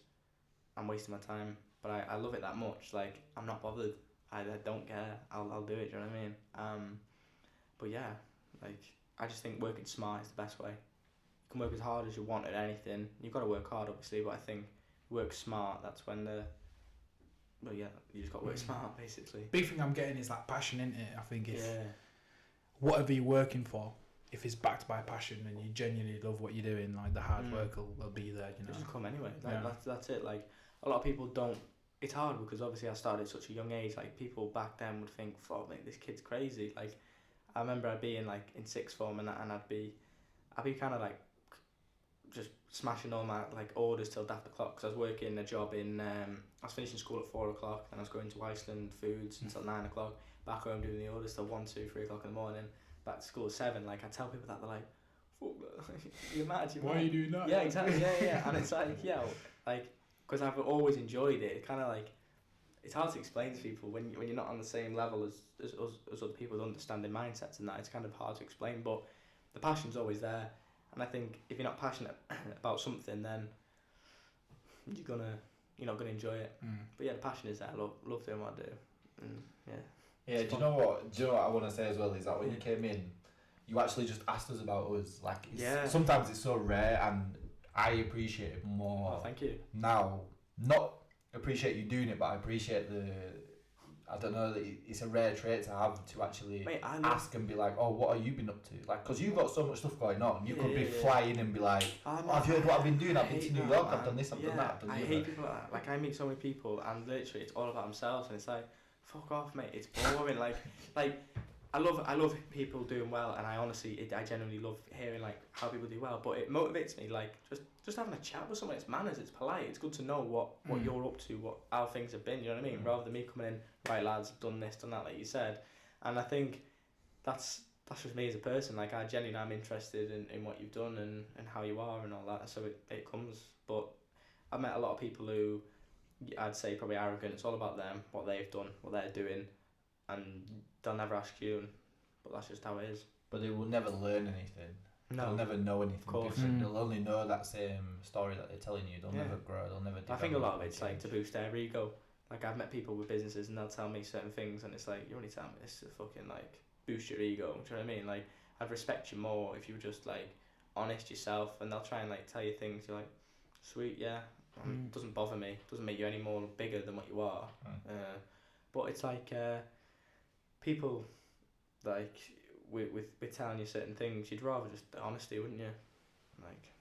I'm wasting my time. But I love it that much. Like, I'm not bothered. I don't care. I'll do it. Do you know what I mean? But yeah, like, I just think working smart is the best way. You can work as hard as you want at anything. You've got to work hard, obviously, but I think work smart. That's when well, yeah, you just got to work smart, basically. Big thing I'm getting is like passion, in it. I think if whatever you're working for, if it's backed by passion and you genuinely love what you're doing, like the hard work will be there. You know, it'll just come anyway. Like, that's it. Like, a lot of people don't. It's hard because obviously I started at such a young age. Like, people back then would think, "Fuck, mate, this kid's crazy." Like, I remember I'd be in sixth form and I'd be kind of like just smashing all my like orders till after clock, because I was working a job in I was finishing school at 4 o'clock and I was going to Iceland Foods until 9 o'clock, back home doing the orders till 1, 2, 3 o'clock in the morning, back to school at 7. Like, I tell people that, they're like, "Fuck, you're mad, you're why mad." are you doing that? Yeah, exactly. Yeah. And it's like, yeah, like, because I've always enjoyed it. It kind of like, it's hard to explain to people when you're not on the same level as other people with understanding mindsets and that. It's kind of hard to explain, but the passion's always there. And I think if you're not passionate about something, then you're not gonna enjoy it. But yeah, the passion is there. I love doing what I do. Yeah. Do you know what I want to say as well is that when you came in, you actually just asked us about us. Like, sometimes it's so rare, and I appreciate it more. Oh, thank you. Now, not appreciate you doing it, but I appreciate I don't know, it's a rare trait to have, to actually ask and be like, "Oh, what have you been up to?" Like, because you've got so much stuff going on, you could be flying and be like, "I've heard what I've been doing, I've been to New York, I've done this, I've done that, I've done I hate people like that. Like, I meet so many people and literally it's all about themselves, and it's like, fuck off, mate, it's boring. like I love people doing well, and I genuinely love hearing like how people do well, but it motivates me, like, just having a chat with someone. It's manners, it's polite, it's good to know what you're up to, how things have been, you know what I mean? Rather than me coming in, "Right, lads, I've done this, done that," like you said. And I think that's just me as a person. Like, I genuinely am interested in what you've done and how you are and all that, so it comes. But I've met a lot of people who I'd say probably arrogant. It's all about them, what they've done, what they're doing, and they'll never ask you, but that's just how it is. But they will never learn anything. No. They'll never know anything different. They'll only know that same story that they're telling you. They'll never grow. They'll never. I think a lot of it's like to boost their ego. Like, I've met people with businesses and they'll tell me certain things, and it's like, you're only telling me this to fucking like boost your ego. Do you know what I mean? Like, I'd respect you more if you were just like honest yourself, and they'll try and like tell you things. You're like, sweet, yeah. Doesn't bother me. Doesn't make you any more bigger than what you are. But it's like people like with telling you certain things, you'd rather just honesty, wouldn't you? Like,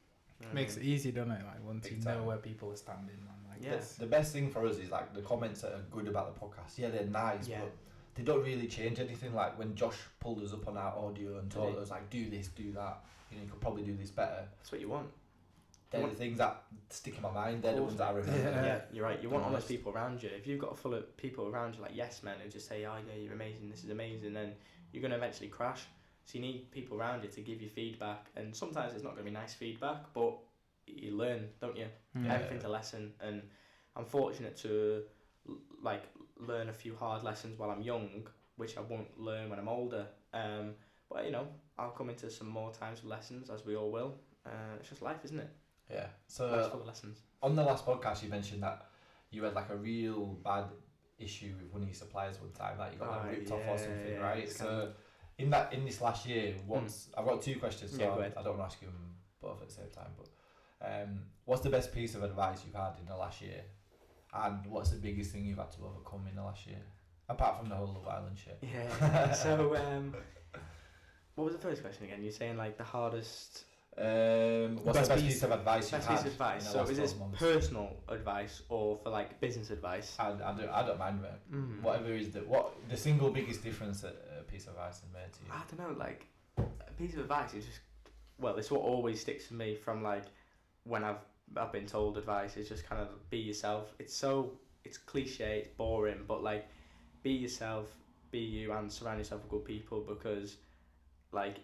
makes it easy, doesn't it? Like, once you know where people are standing. Like, the best thing for us is like the comments that are good about the podcast. Yeah, they're nice, but they don't really change anything. Like, when Josh pulled us up on our audio and told us like, "Do this, do that. You could probably do this better." That's what you want. They're the things that stick in my mind. They're the ones that I remember. Yeah, you're right. You want honest people around you. If you've got full of people around you like yes men who just say, "Oh yeah, you're amazing, this is amazing," then you're gonna eventually crash. So you need people around you to give you feedback, and sometimes it's not gonna be nice feedback, but you learn, don't you? Everything's a lesson, and I'm fortunate to like learn a few hard lessons while I'm young, which I won't learn when I'm older. But I'll come into some more times of lessons, as we all will. It's just life, isn't it? Yeah. So life's full of lessons. On the last podcast, you mentioned that you had like a real bad issue with one of your suppliers one time, like you got like ripped off or something, right? So in this last year, I've got two questions, so I don't want to ask you them both at the same time, but what's the best piece of advice you've had in the last year, and what's the biggest thing you've had to overcome in the last year, apart from the whole Love Island shit? Yeah. So what was the first question again? You're saying like the hardest. What's the best piece of advice you've had? Best piece of advice. So is this personal advice or for like business advice? I don't mind, mate. Whatever is the single biggest difference that a piece of advice has made to you? I don't know. Like, a piece of advice is just, well, it's what always sticks to me from like when I've been told advice is just kind of be yourself. It's cliche, it's boring, but like be yourself, be you, and surround yourself with good people, because like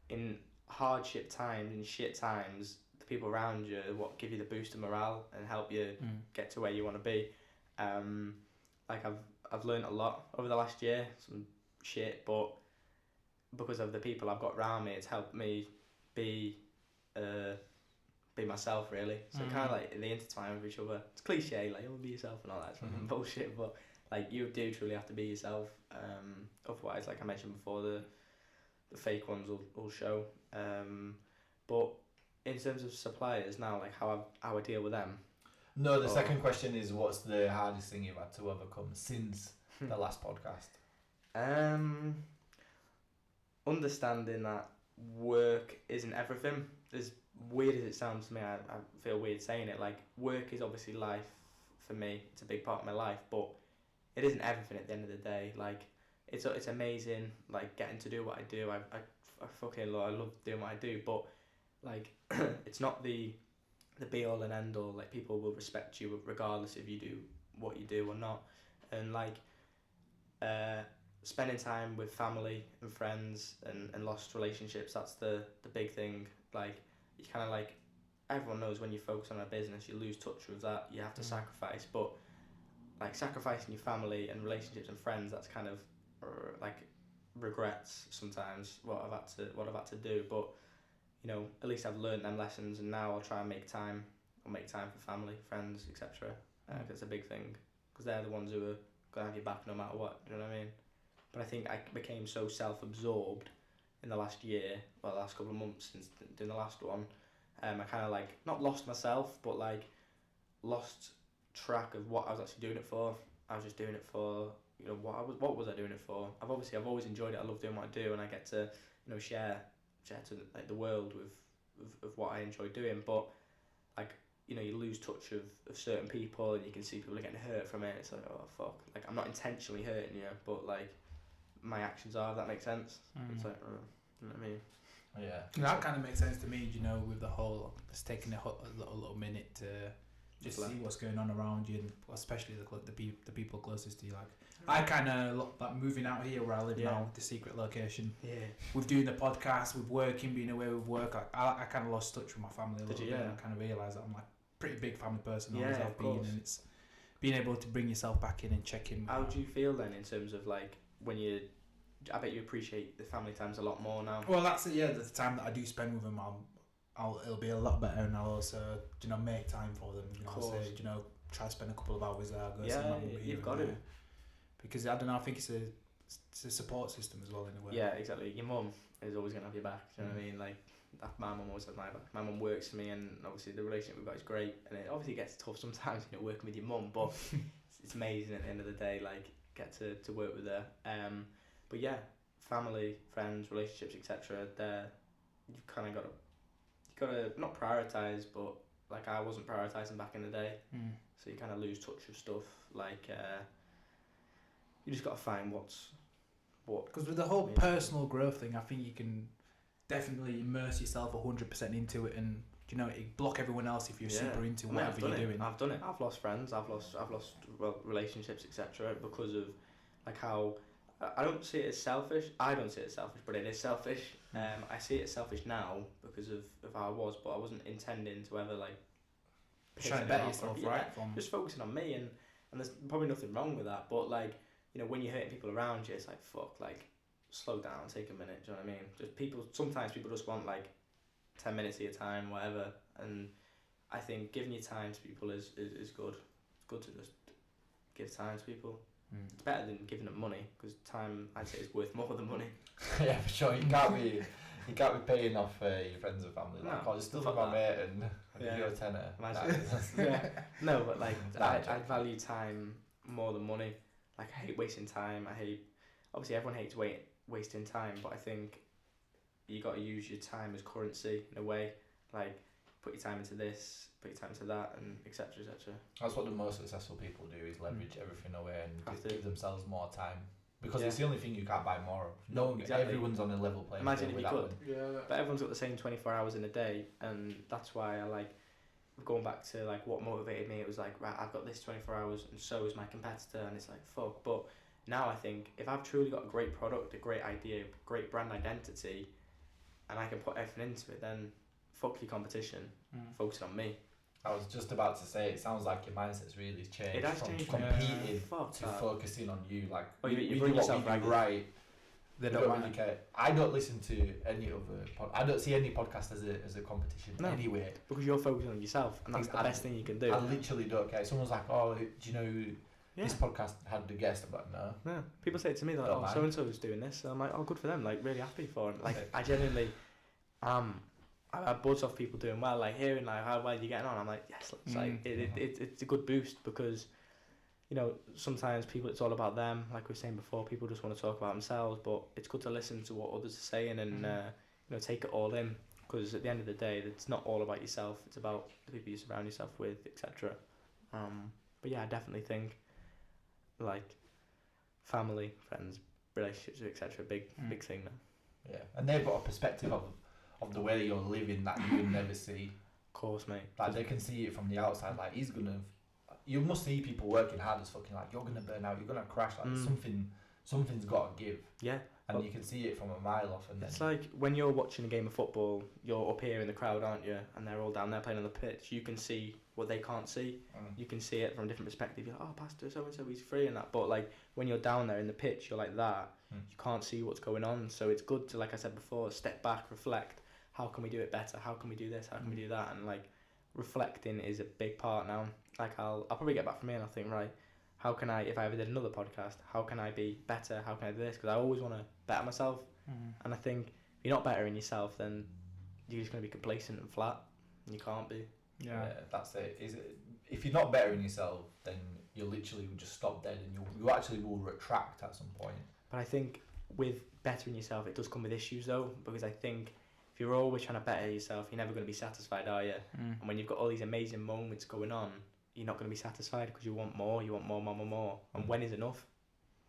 in hardship times and shit times, the people around you what give you the boost of morale and help you get to where you want to be. Like I've learned a lot over the last year, some shit, but because of the people I've got around me, it's helped me be myself, really. So kind of like they intertwine with each other. It's cliche, like, be yourself and all that sort of bullshit, but like you do truly have to be yourself. Otherwise, like I mentioned before, the fake ones will show. But in terms of suppliers now, like how I deal with them. No, the second question is, what's the hardest thing you've had to overcome since the last podcast? Understanding that work isn't everything. As weird as it sounds to me, I feel weird saying it. Like, work is obviously life for me. It's a big part of my life, but it isn't everything at the end of the day. Like, it's amazing, like, getting to do what I do. I fucking love, I love doing what I do, but like it's not the be all and end all. Like, people will respect you regardless if you do what you do or not. And like spending time with family and friends and lost relationships, that's the big thing. Like, you kind of like, everyone knows when you focus on a business, you lose touch with that. You have to sacrifice, but like sacrificing your family and relationships and friends, that's kind of like regrets sometimes what I've had to do. But you know, at least I've learned them lessons, and now I'll try and make time. I'll make time for family, friends, etc. That's a big thing, because they're the ones who are gonna have your back no matter what. Do you know what I mean? But I think I became so self-absorbed in the last year, well, the last couple of months since doing the last one. I kind of like not lost myself, but like lost track of what I was actually doing it for. I was just doing it for, you know, what was I doing it for? I've always enjoyed it. I love doing what I do, and I get to, you know, share to like the world with what I enjoy doing. But like, you know, you lose touch of certain people, and you can see people are getting hurt from it. It's like, oh fuck, like I'm not intentionally hurting you, but like my actions are, if that makes sense. It's like, you know what I mean? Yeah. That kind of makes sense to me, you know, with the whole, it's taking a little minute to just see what's going on around you, and especially the people closest to you. Like, I kind of like moving out here where I live now, the secret location. Yeah. With doing the podcast, with working, being away with work, I kind of lost touch with my family a little bit. And I kind of realised that I'm like a pretty big family person, always have been, and it's being able to bring yourself back in and check in. How do you feel then in terms of like when you? I bet you appreciate the family times a lot more now. Well, that's it. Yeah, the time that I do spend with them, it'll be a lot better, and I'll also, you know, make time for them. You know, I'll say, you know, try to spend a couple of hours there. Go see my mum here. You've got to. Because I don't know, I think it's a support system as well in a way. Yeah, exactly. Your mum is always gonna have your back. Do you know what I mean? Like, my mum always has my back. My mum works for me, and obviously the relationship we've got is great. And it obviously gets tough sometimes, you know, working with your mum, but it's amazing at the end of the day. Like, get to work with her. But yeah, family, friends, relationships, etc. You've kind of got to not prioritize, but like I wasn't prioritizing back in the day, so you kind of lose touch of stuff. Like you just got to find what. Because with the whole personal growth thing, I think you can definitely immerse yourself 100% into it, and you know, block everyone else if you're super into whatever you're doing. I've done it. I've lost friends. I've lost relationships, etc. because of like how. I don't see it as selfish. I don't see it as selfish, but it is selfish. I see it as selfish now because of how I was, but I wasn't intending to ever like try to better yourself, right? Just focusing on me, and there's probably nothing wrong with that. But like, you know, when you're hurting people around you, it's like, fuck, like slow down, take a minute. Do you know what I mean? Just sometimes people just want like 10 minutes of your time, whatever. And I think giving your time to people is good. It's good to just give time to people. It's better than giving them money, because time, I'd say, is worth more than money. Yeah, for sure. You can't be paying off your friends and family. Like, I'll just still for my mate and I'll give you a tenner. No, but like I value time more than money. Like, I hate wasting time. Obviously everyone hates wasting time, but I think you got to use your time as currency in a way. Like, put your time into this, put your time into that, and etc. etc. That's what the most successful people do, is leverage everything away and give themselves more time, because it's the only thing you can't buy more of. Everyone's on a level playing field. Imagine if you could. But everyone's got the same 24 hours in a day, and that's why I like going back to like what motivated me. It was like, right, I've got this 24 hours, and so is my competitor, and it's like, fuck. But now I think if I've truly got a great product, a great idea, great brand identity, and I can put everything into it, then fuck your competition, focus on me. I was just about to say, it sounds like your mindset's really changed. It has from changed. competing Fuck to that. focusing on you. Like, You we bring do what yourself we do right. right. They We don't really mind. care. I don't listen to any other I don't see any podcast as a competition anyway. Because you're focusing on yourself, and that's the best thing you can do. I literally don't care. Someone's like, oh, do you know who this podcast had the guest? I'm like, no. Yeah. People say it to me, they're like, oh, so and so is doing this. And I'm like, oh, good for them. Like, really happy for them. Like, I genuinely, I buzz off people doing well. Like, hearing like how well you're getting on. I'm like, yes. It's like it's a good boost because, you know, sometimes people, it's all about them. Like we were saying before, people just want to talk about themselves. But it's good to listen to what others are saying and you know, take it all in. Because at the end of the day, it's not all about yourself. It's about the people you surround yourself with, etc. But yeah, I definitely think like family, friends, relationships, etc. Big thing now. Yeah, and they've got a perspective of the way you're living that you would never see. Of course, mate. Like they can see it from the outside. Like you must see people working hard as fucking. Like you're gonna burn out. You're gonna crash. Like something's got to give. Yeah. And you can see it from a mile off. And it's like when you're watching a game of football, you're up here in the crowd, aren't you? And they're all down there playing on the pitch. You can see what they can't see. You can see it from a different perspective. You're like, oh, Pastor so-and-so, he's free and that. But like when you're down there in the pitch, you're like that. You can't see what's going on. So it's good to, like I said before, step back, reflect. How can we do it better? How can we do this? How can we do that? And like reflecting is a big part now. Like I'll probably get back from here and I'll think, right, how can I, if I ever did another podcast, how can I be better? How can I do this? Because I always want to better myself. And I think if you're not bettering yourself, then you're just going to be complacent and flat. And you can't be. Yeah, that's it. If you're not bettering yourself, then you literally will just stop dead and you actually will retract at some point. But I think with bettering yourself, it does come with issues though, because I think if you're always trying to better yourself, you're never going to be satisfied, are you? And when you've got all these amazing moments going on, you're not going to be satisfied because you want more. And when is enough?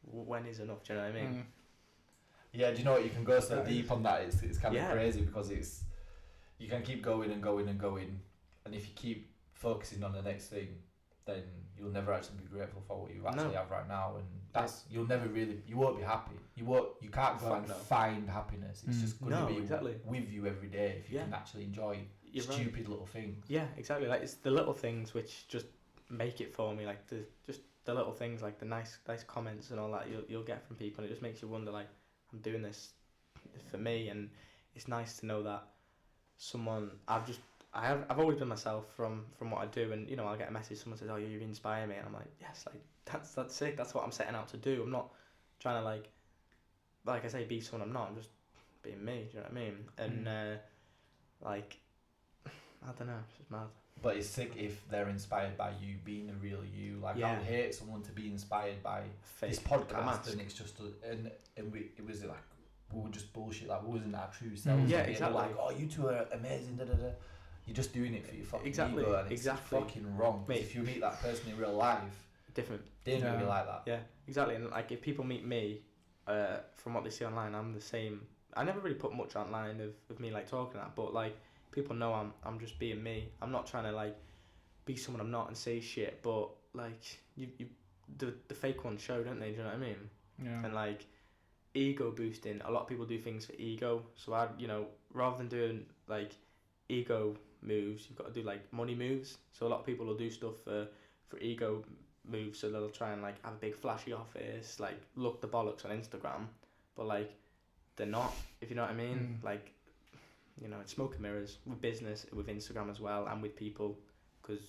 When is enough? Do you know what I mean? Yeah, do you know what? You can go so deep on that. It's kind of crazy because you can keep going and going and going, and if you keep focusing on the next thing, then you'll never actually be grateful for what you actually have right now, and that's you won't be happy. You can't go and find happiness. It's just going to be with you every day if you can actually enjoy stupid little things. Yeah, exactly. Like it's the little things which just make it for me. Like the little things, like the nice comments and all that you'll get from people, and it just makes you wonder, like, I'm doing this for me, and it's nice to know that I've always been myself from what I do, and you know, I'll get a message, someone says, oh, you inspire me, and I'm like, yes, like that's it, that's what I'm setting out to do. I'm not trying to like I say, be someone I'm not. I'm just being me, do you know what I mean? And like, I don't know, it's just mad. But it's sick if they're inspired by you being the real you. Like I would hate someone to be inspired by this podcast, and it's just it was like we were just bullshit. Like we wasn't our true selves. Yeah, exactly. Like, oh, you two are amazing. Da da da. You're just doing it for your fucking ego, and it's fucking wrong. Mate, if you meet that person in real life, different. They ain't gonna be like that. Yeah, exactly. And like if people meet me, from what they see online, I'm the same. I never really put much online of me like talking that, but like people know I'm just being me. I'm not trying to like be someone I'm not and say shit, but like the fake ones show, don't they? Do you know what I mean? Yeah. And like ego boosting, a lot of people do things for ego. So rather than doing like ego moves, you've got to do like money moves. So a lot of people will do stuff for ego moves. So they'll try and like have a big flashy office, like look the bollocks on Instagram, but like they're not, if you know what I mean. Like, you know, it's smoke and mirrors with business, with Instagram as well, and with people, because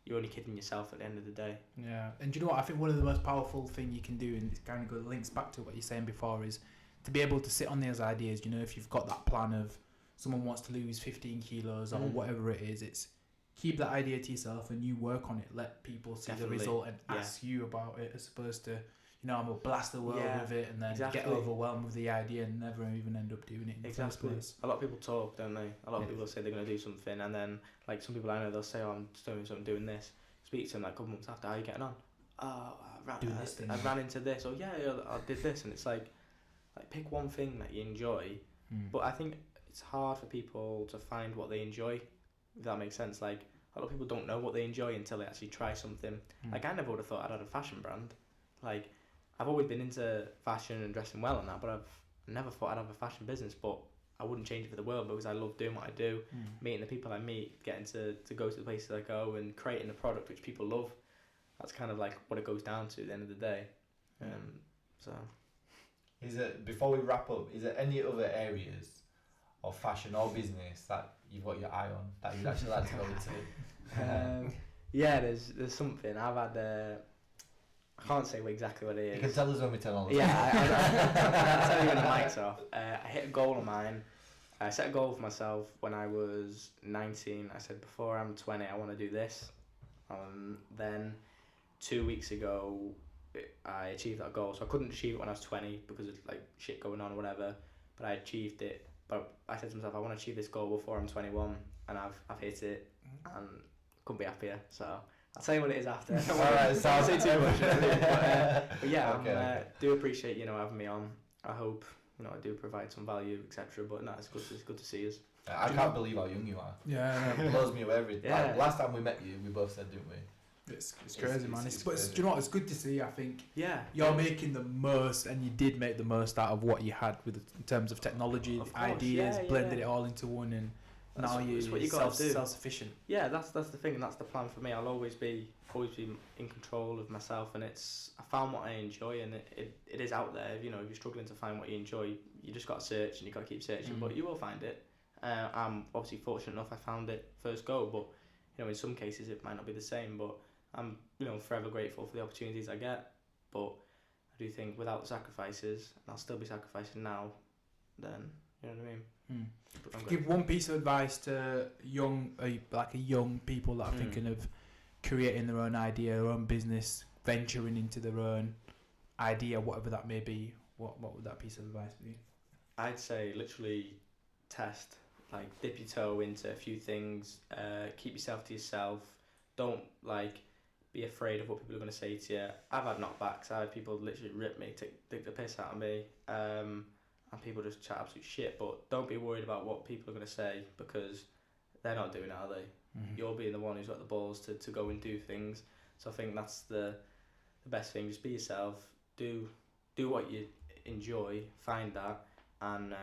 you're only kidding yourself at the end of the day. Yeah, and do you know what? I think one of the most powerful thing you can do, and it kind of links back to what you're saying before, is to be able to sit on those ideas. You know, if you've got that plan of someone wants to lose 15 kilos or whatever it is, it's keep that idea to yourself and you work on it. Let people see the result and ask you about it, as opposed to, you know, I'm gonna blast the world with it and then get overwhelmed with the idea and never even end up doing it in the first place. A lot of people talk, don't they? A lot of people say they're gonna do something, and then like some people I know, they'll say, oh, I'm doing something, doing this. Speak to them like a couple months after, how are you getting on? Oh, I ran into this, or I did this, and it's like pick one thing that you enjoy. But I think it's hard for people to find what they enjoy, if that makes sense. Like a lot of people don't know what they enjoy until they actually try something. Like I never would have thought I'd had a fashion brand. Like I've always been into fashion and dressing well and that, but I've never thought I'd have a fashion business. But I wouldn't change it for the world because I love doing what I do, meeting the people I meet, getting to go to the places I go, and creating a product which people love. That's kind of like what it goes down to at the end of the day. So, is it, before we wrap up, is there any other areas of fashion or business that you've got your eye on that you'd actually like to go into? Yeah, there's something I've had. I can't say exactly what it is. You can tell us when we tell all this. Yeah, I'll tell you when the mic's off. I hit a goal of mine. I set a goal for myself when I was 19. I said, before I'm 20, I want to do this. Then 2 weeks ago, I achieved that goal. So I couldn't achieve it when I was 20 because of like shit going on or whatever. But I achieved it. But I said to myself, I want to achieve this goal before I'm 21, and I've hit it, and couldn't be happier. So I'll tell you what it is after. Alright, so I won't say too much. But yeah, okay. do appreciate having me on. I hope I do provide some value, etc. But no, it's good to see us. I can't believe how young you are. Yeah, It blows me away every Yeah. like, last time we met you, we both said, didn't we? it's crazy, man. it's But crazy. do you know what? It's good to see. I think Yeah, you're making the most, and you did make the most out of what you had in terms of technology, Of course, ideas, yeah, blended yeah. it all into one, and That's now what you're you gotta do. self-sufficient. Yeah, that's the thing, and that's the plan for me. I'll always be in control of myself, and I found what I enjoy, and it is out there. If you're struggling to find what you enjoy, you just got to search, and you got to keep searching, but you will find it. I'm obviously fortunate enough I found it first go, but in some cases it might not be the same. But I'm forever grateful for the opportunities I get. But I do think without the sacrifices, and I'll still be sacrificing now, then you know what I mean. But I'm Give one piece of advice to young people that are thinking of creating their own idea, their own business, venturing into their own idea, whatever that may be. What would that piece of advice be? I'd say literally test, like dip your toe into a few things, keep yourself to yourself, don't be afraid of what people are going to say to you. I've had knockbacks, I've had people literally rip me, take the piss out of me, and people just chat absolute shit, but don't be worried about what people are going to say, because they're not doing it, are they? You're being the one who's got the balls to go and do things. So I think that's the best thing, just be yourself, do what you enjoy, find that, and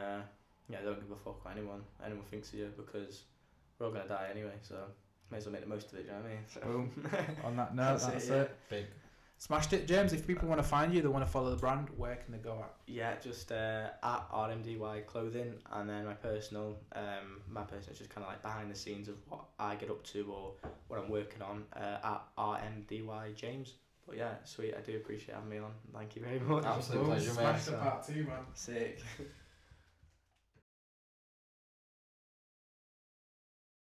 don't give a fuck what anyone thinks of you, because we're all going to die anyway, so may as well make the most of it, do you know what I mean? So. Boom. On that note, that's it. Big. Smashed it, James. If people want to find you, they want to follow the brand, where can they go at? Yeah, just at RMDY clothing, and then my personal is just kind of like behind the scenes of what I get up to or what I'm working on at RMDY James. But yeah, sweet. I do appreciate having me on. Thank you very much. Absolute pleasure, mate. Smashed the part 2, man. Sick.